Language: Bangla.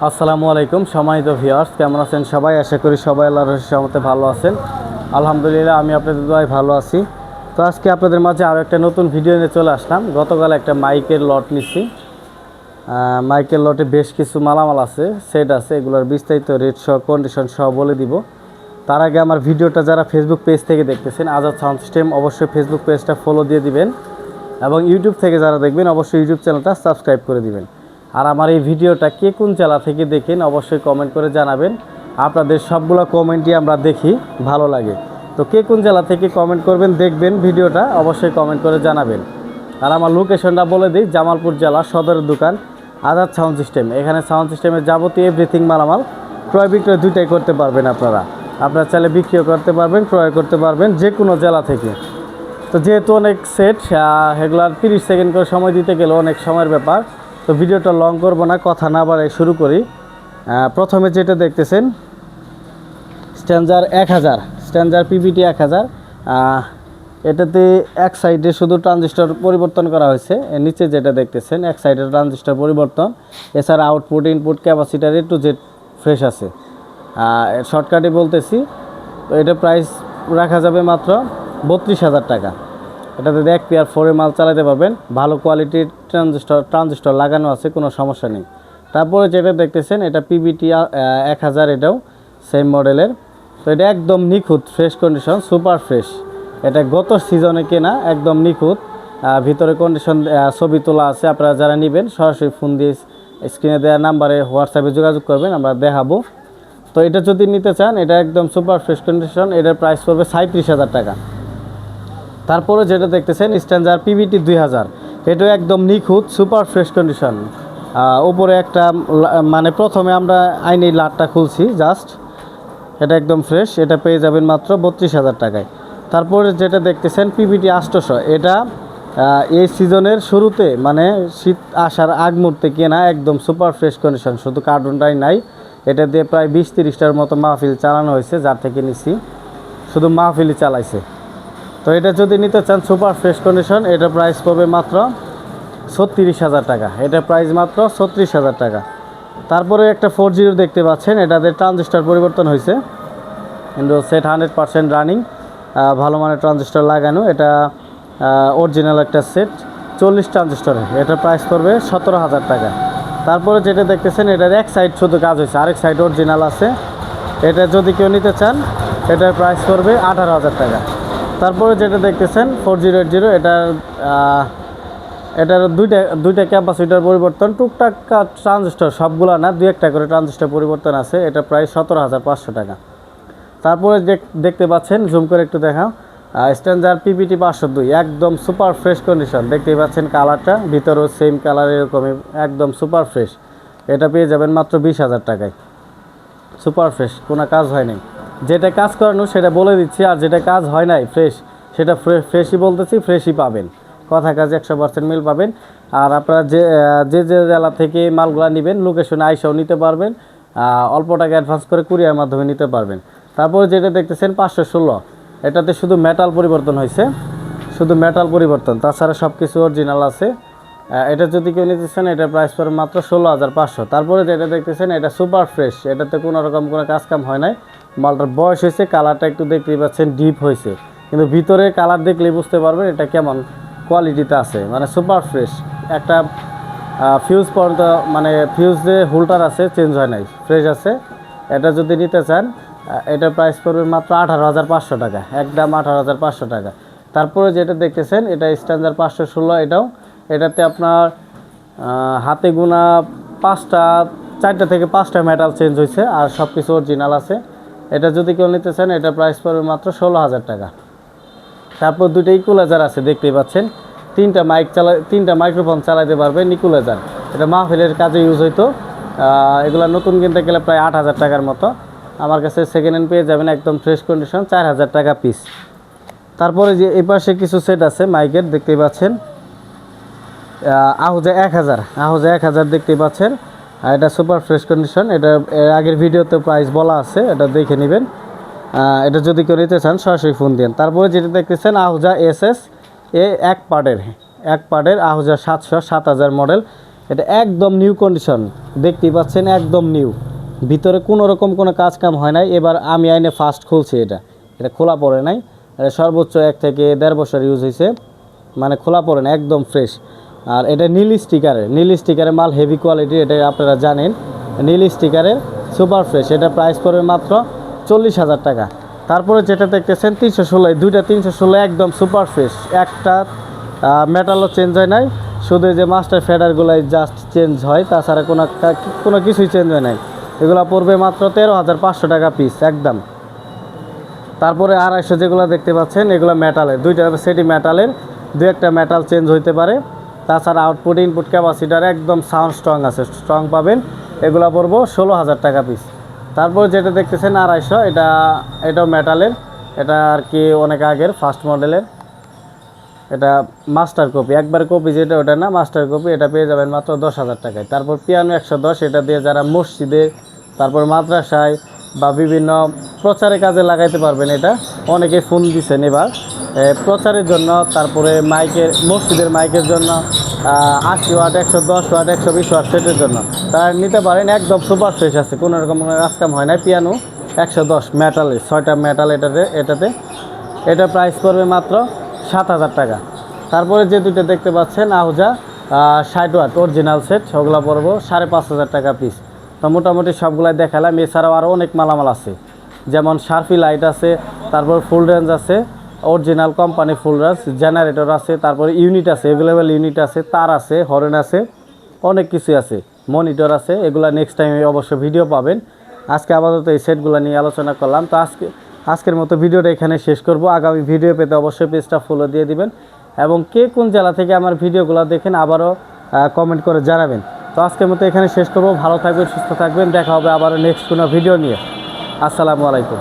আসসালামু আলাইকুম সম্মানিত ভিউয়ার্স, কেমন আছেন সবাই? আশা করি সবাই আল্লাহর রহমতে ভালো আছেন। আলহামদুলিল্লাহ আমি আপনাদের দোয়ায় ভালো আছি। তো আজকে আপনাদের মাঝে আরও একটা নতুন ভিডিও নিয়ে চলে আসলাম। গতকাল একটা মাইকের লট নিচ্ছি। মাইকের লটে বেশ কিছু মালামাল আছে, সেট আছে, এগুলোর বিস্তারিত রেট সহ কন্ডিশন সহ বলে দিব। তার আগে আমার ভিডিওটা যারা ফেসবুক পেজ থেকে দেখতেছেন আজাদ সাউন্ড সিস্টেম, অবশ্যই ফেসবুক পেজটা ফলো দিয়ে দিবেন এবং ইউটিউব থেকে যারা দেখবেন অবশ্যই ইউটিউব চ্যানেলটা সাবস্ক্রাইব করে দিবেন। আর আমার এই ভিডিওটা কে কোন জেলা থেকে দেখেন অবশ্যই কমেন্ট করে জানাবেন। আপনাদের সবগুলো কমেন্টই আমরা দেখি, ভালো লাগে। তো কে কোন জেলা থেকে কমেন্ট করবেন, দেখবেন ভিডিওটা, অবশ্যই কমেন্ট করে জানাবেন। আর আমার লোকেশনটা বলে দিই, জামালপুর জেলা সদরের দোকান আজাদ সাউন্ড সিস্টেম। এখানে সাউন্ড সিস্টেমের যাবতীয় এভরিথিং মালামাল ক্রয় বিক্রয় দুইটাই করতে পারবেন। আপনারা চাইলে বিক্রিও করতে পারবেন, ক্রয় করতে পারবেন যে কোনো জেলা থেকে। তো যেহেতু অনেক সেট, এগুলার 30 সেকেন্ড করে সময় দিতে গেলে অনেক সময়ের ব্যাপার। তো ভিডিওটা লং করব না, কথা না বাড়াই শুরু করি। প্রথমে যেটা দেখতেছেন স্ট্যান্ডার 1000, স্ট্যান্ডার পিবিটি 1000। এটাতে এক সাইডে শুধু ট্রানজিস্টর পরিবর্তন করা হয়েছে। এর নিচে যেটা দেখতেছেন এক সাইডে ট্রানজিস্টর পরিবর্তন, এছাড়া output input capacitor A to Z fresh আছে। শর্টকাটে বলতেছি, তো এটা প্রাইস রাখা যাবে মাত্র 32,000 টাকা। এটাতে 1 পেয়ার 4 মাল চালাতে পারবেন, ভালো কোয়ালিটির ট্রানজিস্টর লাগানো আছে, কোনো সমস্যা নেই। তারপরে যেটা দেখতেছেন এটা পিবিটি 1000, এটাও সেম মডেলের। তো এটা একদম নিখুঁত ফ্রেশ কন্ডিশন, সুপার ফ্রেশ। এটা গত সিজনে কেনা, একদম নিখুঁত। ভিতরে কন্ডিশন ছবি তোলা আছে। আপনারা যারা নেবেন সরাসরি ফোন দিয়ে স্ক্রিনে দেওয়া নাম্বারে হোয়াটসঅ্যাপে যোগাযোগ করবেন, আমরা দেখাবো। তো এটা যদি নিতে চান, এটা একদম সুপার ফ্রেশ কন্ডিশন, এটার প্রাইস পড়বে 37,000 টাকা। তারপরে যেটা দেখতেছেন স্ট্যান্ডার পিবিটি 2000, এটাও একদম নিখুঁত সুপার ফ্রেশ কন্ডিশন। উপরে একটা মানে প্রথমে আমরা আইনি লাটটা খুলছি জাস্ট, এটা একদম ফ্রেশ। এটা পেয়ে যাবেন মাত্র 32,000 টাকায়। তারপরে যেটা দেখতেছেন পিবিটি 800, এটা এই সিজনের শুরুতে মানে শীত আসার আগ মুহূর্তে কেনা, একদম সুপার ফ্রেশ কন্ডিশন, শুধু কার্টুনটাই নাই। এটা দিয়ে প্রায় 20-30টার মতো মাহফিল চালানো হয়েছে, যার থেকে নিছি, শুধু মাহফিলই চালাইছে। তো এটা যদি নিতে চান সুপার ফ্রেশ কন্ডিশন, এটা প্রাইস পড়বে মাত্র 36,000 টাকা। এটা প্রাইস মাত্র 36,000 টাকা। তারপরে একটা 40 দেখতে পাচ্ছেন, এটাতে ট্রানজিস্টর পরিবর্তন হয়েছে, কিন্তু সেট 100% রানিং, ভালো মানের ট্রানজিস্টর লাগানো। এটা অরিজিনাল একটা সেট 40 ট্রানজিস্টরের, এটা প্রাইস পড়বে 17,000 টাকা। তারপরে যেটা দেখতেছেন এটার এক সাইড শুধু কাজ হয়েছে, আরেক সাইড অরিজিনাল আছে। এটা যদি কেউ নিতে চান, এটার প্রাইস পড়বে 18,000 টাকা। তারপরে যেটা দেখতেছেন 4080, এটার দুইটা ক্যাপাসিটার পরিবর্তন, টুকটাক ট্রানজিস্টর, সবগুলো না, 2-1টা করে ট্রানজিস্টর পরিবর্তন আছে। এটা প্রায় 17,500 টাকা। তারপরে দেখতে পাচ্ছেন, জুম করে একটু দেখাও, স্ট্যান্ডার পিপিটি 502, একদম সুপার ফ্রেশ কন্ডিশন। দেখতেই পাচ্ছেন কালারটা, ভিতরেও সেম কালার, এরকমই একদম সুপার ফ্রেশ। এটা পেয়ে যাবেন মাত্র 20,000 টাকায়। সুপার ফ্রেশ, কোনো কাজ হয় নাই। যেটা কাজ করানো সেটা বলে দিচ্ছি, আর যেটা কাজ হয় নাই ফ্রেশ, সেটা ফ্রেশই বলতেছি, ফ্রেশই পাবেন। কথা কাজ 100% মিল পাবেন। আর আপনারা যে জেলা থেকে মালগুলো নেবেন, লোকেশনে আইসাও নিতে পারবেন, অল্প টাকা অ্যাডভান্স করে কুরিয়ার মাধ্যমে নিতে পারবেন। তারপরে যেটা দেখতেছেন 516, এটাতে শুধু মেটাল পরিবর্তন হয়েছে, শুধু মেটাল পরিবর্তন, তাছাড়া সব কিছু অরিজিনাল আছে। এটা যদি কেউ নিতেছেন, এটার প্রাইস পড়ে মাত্র 16,500। তারপরে যেটা দেখতেছেন এটা সুপার ফ্রেশ, এটাতে কোনো রকম কোনো কাজকাম হয় নাই। মালটার বয়স হয়েছে, কালারটা একটু দেখতেই পাচ্ছেন ডিপ হয়েছে, কিন্তু ভিতরে কালার দেখলেই বুঝতে পারবেন এটা কেমন কোয়ালিটিতে আছে, মানে সুপার ফ্রেশ। একটা ফিউজ পর্যন্ত, মানে ফিউজ যে হোল্ডার আছে চেঞ্জ হয় নাই, ফ্রেশ আছে। এটা যদি নিতে চান, এটার প্রাইস পড়বে মাত্র 18,500 টাকা, একদম 18,500 টাকা। তারপরে যেটা দেখতেছেন এটা স্ট্যান্ডার 516, এটাতে আপনার হাতে গোনা 4টা থেকে 5টা মেটাল চেঞ্জ হয়েছে, আর সব কিছু অরিজিনাল আছে। এটা যদি কেউ নিতে চান, এটা প্রাইস পড়বে মাত্র 16,000 টাকা। তারপর 2টা ইকুলাইজার আছে, দেখতেই পাচ্ছেন, 3টা মাইক্রোফোন চালাতে পারবে ইকুলাইজার। এটা মাহফিলের কাজে ইউজ হইতো। এগুলো নতুন কিনতে গেলে প্রায় 8,000 টাকার মতো। আমার কাছে সেকেন্ড হ্যান্ড পেয়ে যাবেন একদম ফ্রেশ কন্ডিশন, 4,000 টাকা পিস। তারপরে যে এই পাশে কিছু সেট আছে মাইকের, দেখতেই পাচ্ছেন, আহুজা 1000 দেখতেই পাচ্ছেন। এটা সুপার ফ্রেশ কন্ডিশন। এটা আগের ভিডিওতে প্রাইস বলা আছে, এটা দেখে নেবেন। এটা যদি কেউ নিতে চান সরাসরি ফোন দেন। তারপরে যেটা দেখতেছেন আহুজা SS, এক পার্টের আহুজা 7000 মডেল। এটা একদম নিউ কন্ডিশন, দেখতেই পাচ্ছেন একদম নিউ, ভিতরে কোনো রকম কোনো কাজ কাম হয় নাই। এবার আমি আইনে ফার্স্ট খুলছি, এটা খোলা পড়ে নাই, এটা সর্বোচ্চ 1 থেকে 1.5 বছর ইউজ হয়েছে, মানে খোলা পড়ে না, একদম ফ্রেশ। আর এটা নীল স্টিকারের মাল, হেভি কোয়ালিটি, এটা আপনারা জানেন। নীল স্টিকারের সুপার ফ্রেশ, এটা প্রাইস পড়বে মাত্র 40,000 টাকা। তারপরে যেটা দেখতেছেন 316, দুইটা 316 একদম সুপার ফ্রেশ, একটা মেটালও চেঞ্জ হয় নাই, শুধু যে মাস্টার ফেডারগুলাই জাস্ট চেঞ্জ হয়, তাছাড়া কোনো কিছুই চেঞ্জ হয় নাই। এগুলো পড়বে মাত্র 13,500 টাকা পিস একদম। তারপরে 250 যেগুলো দেখতে পাচ্ছেন এগুলো মেটালের, দুইটা সেটি মেটালের, দু একটা মেটাল চেঞ্জ হইতে পারে। তাছাড়া আউটপুট ইনপুট ক্যাপাসিটার একদম সাউন্ড স্ট্রং আছে, স্ট্রং পাবেন। এগুলো পড়বো 16,000 টাকা পিস। তারপর যেটা দেখতেছেন 250, এটাও মেটালের, এটা আর কি অনেক আগের ফার্স্ট মডেলের, এটা মাস্টার কপি, একবার কপি যেটা ওটা না, মাস্টার কপি, এটা পেয়ে যাবেন মাত্র 10,000 টাকায়। তারপর পিয়ানো 110, এটা দিয়ে যারা মসজিদে, তারপর মাদ্রাসায় বা বিভিন্ন প্রচারের কাজে লাগাইতে পারবেন। এটা অনেকে ফোন দিচ্ছেন এবার প্রচারের জন্য, তারপরে মসজিদের মাইকের জন্য, 80 ওয়াট, 110 ওয়াট, 120 ওয়াট সেটের জন্য তারা নিতে পারেন। একদম সুপার ফ্রেশ আছে, কোনো রকম কাজকাম হয় না। পিয়ানো 110 মেটালের, 6টা মেটাল এটাতে, এটা প্রাইস পড়বে মাত্র 7,000 টাকা। তারপরে যে দুটো দেখতে পাচ্ছেন আহুজা 60 ওয়াট অরিজিনাল সেট, ওগুলো পড়বো 5,500 টাকা পিস। তো মোটামুটি সবগুলাই দেখালাম। এছাড়াও আরও অনেক মালামাল আছে, যেমন শার্ফি লাইট আছে, তারপর ফুল রেঞ্জ আছে, original company full range, generator আছে, তারপরে ইউনিট আছে, অ্যাভেলেবেল ইউনিট আছে, তার আছে, হরেন আছে, অনেক কিছু আছে, মনিটর আছে। এগুলো নেক্সট টাইমে অবশ্য ভিডিও পাবেন। আজকে আপাতত এই সেটগুলো নিয়ে আলোচনা করলাম। তো আজকের মতো ভিডিওটা এখানে শেষ করব। আগামী ভিডিও পেতে অবশ্যই পেজটা ফলো দিয়ে দিবেন, এবং কে কোন জেলা থেকে আমার ভিডিওগুলো দেখেন আবারও কমেন্ট করে জানাবেন। তো আজকের মতো এখানে শেষ করব। ভালো থাকবেন, সুস্থ থাকবেন, দেখা হবে আবারও নেক্সট কোনো ভিডিও নিয়ে। আসসালামু আলাইকুম।